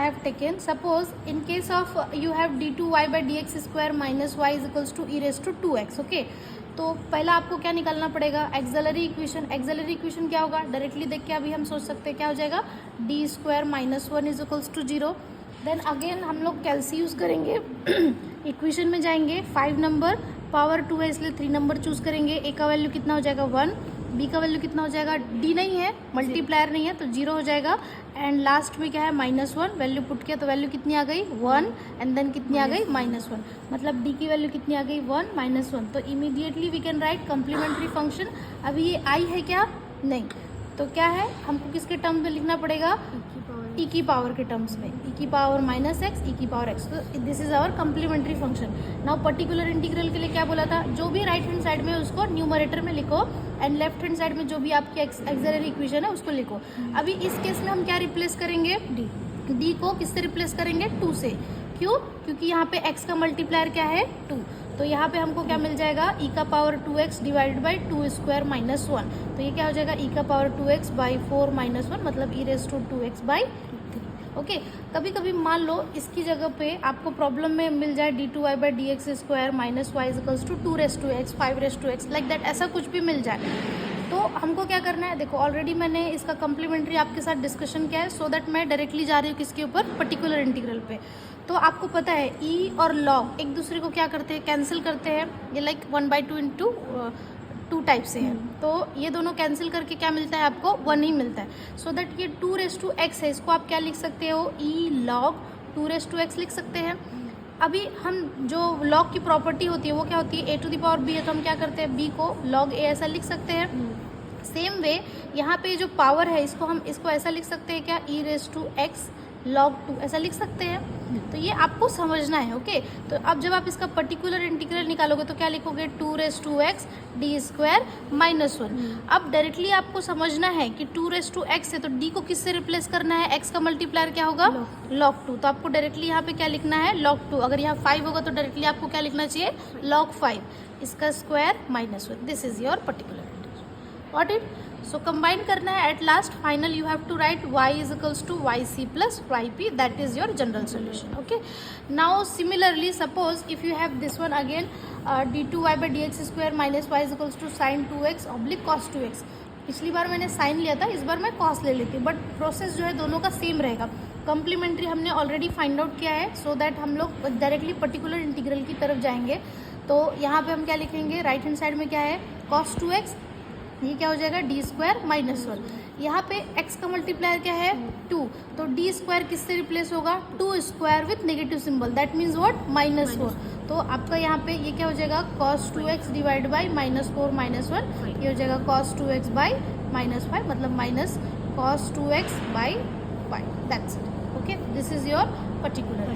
have taken, suppose in case of you have d2y by dx square minus y is equals to e raised to 2x. Okay, तो पहला आपको क्या निकालना पड़ेगा, auxiliary equation. Auxiliary equation क्या होगा, directly देख के अभी हम सोच सकते हैं क्या हो जाएगा, D square minus 1 is equals to 0. Then again हम लोग कैल्सी यूज़ करेंगे. इक्वेशन में जाएंगे, 5 नंबर पावर 2 है इसलिए 3 नंबर चूज़ करेंगे. ए का वैल्यू कितना हो जाएगा 1, बी का वैल्यू कितना हो जाएगा, डी नहीं है, मल्टीप्लायर नहीं है तो 0 हो जाएगा. एंड लास्ट में क्या है -1, वैल्यू पुट किया तो वैल्यू कितनी आ गई 1, एंड देन कितनी आ गई -1. मतलब डी की वैल्यू कितनी आ गई 1 -1. तो immediately we can write complementary function. अभी ये आई है क्या, नहीं, तो क्या है हमको किसके टर्म में लिखना पड़ेगा, ई की पावर के टर्म्स में, ई की पावर -x, ई की पावर x. तो this is our complementary function. Now particular integral के लिए क्या बोला था, जो भी राइट हैंड साइड में उसको न्यूमरेटर में लिखो एंड लेफ्ट हैंड साइड में जो भी आपकी एक्सेलरी इक्वेशन है उसको लिखो. अभी इस केस में हम क्या रिप्लेस करेंगे, डी को किससे रिप्लेस करेंगे, 2 से. क्यों, क्योंकि यहाँ पे x का मल्टीप्लायर क्या है 2. तो यहाँ पे हमको क्या मिल जाएगा, ई का power 2x divided by 2 square minus 1. तो ये क्या हो जाएगा, ई का पावर 2x बाई 4 माइनस 1, मतलब e raise to 2x by 3. Okay, कभी कभी मान लो इसकी जगह पे आपको प्रॉब्लम में मिल जाए d2y by D X square minus Y equals to 2 raise to X 5 raise to X, like that, ऐसा कुछ भी मिल जाए. तो हमको क्या करना है, देखो ऑलरेडी मैंने इसका कम्प्लीमेंट्री आपके साथ डिस्कशन किया है, सो दैट मैं डायरेक्टली जा रही हूँ किसके ऊपर, पर्टिकुलर इंटीग्रल पे. तो आपको पता है ई और लॉग एक दूसरे को क्या करते हैं, कैंसिल करते हैं. ये लाइक 1/2 इंटू 2 टाइप से है. तो ये दोनों कैंसिल करके क्या मिलता है आपको, 1 ही मिलता है. सो दैट ये 2 रेज टू एक्स है, इसको आप क्या लिख सकते हो, ई लॉग 2 रेज टू एक्स लिख सकते हैं. अभी हम जो लॉग की प्रॉपर्टी होती है वो क्या होती है, ए टू द पावर बी है, तो हम क्या करते हैं, बी को लॉग ए ऐसा लिख सकते हैं. सेम वे यहाँ पे जो पावर है इसको ऐसा लिख सकते हैं क्या, ई रेज टू एक्स log 2 ऐसा लिख सकते हैं. तो ये आपको समझना है. ओके, तो अब जब आप इसका पर्टिकुलर इंटीग्रल निकालोगे तो क्या लिखोगे, 2 raise to X D square minus 1. अब डायरेक्टली आपको समझना है कि 2 रेज टू एक्स है तो डी को किससे रिप्लेस करना है, एक्स का मल्टीप्लायर क्या होगा, log 2. तो आपको डायरेक्टली यहाँ पे क्या लिखना है, log 2. अगर यहाँ 5 होगा तो डायरेक्टली आपको क्या लिखना चाहिए, log 5, इसका square -1. This is your particular integral. What it, so combine करना है. At last final you have to write y is equals to yc plus yp, that is your general solution. Okay, now similarly suppose if you have this one again, d2y by D X square minus Y is equals to sine 2x oblique cos 2x. पिछली बार मैंने sign लिया था, इस बार मैं cos ले लेती हूँ, but process जो है दोनों का सेम रहेगा. कम्प्लीमेंट्री हमने ऑलरेडी फाइंड आउट किया है, सो दैट हम लोग डायरेक्टली पर्टिकुलर इंटीग्रल की तरफ जाएंगे. तो यहाँ पे हम क्या लिखेंगे, राइट हैंड साइड में क्या है, cos 2x, ये क्या हो जाएगा, डी स्क्वायर माइनस 1. यहाँ पे x का मल्टीप्लायर क्या है 2, तो डी स्क्वायर किससे रिप्लेस होगा, 2 square with negative symbol, that means what, -4. तो आपका यहाँ पे ये क्या हो जाएगा, cos 2x डिवाइड बाई -4 -1, ये हो जाएगा cos 2x बाई -5, मतलब minus cos 2x by 5. That's it. Okay, this is your particular.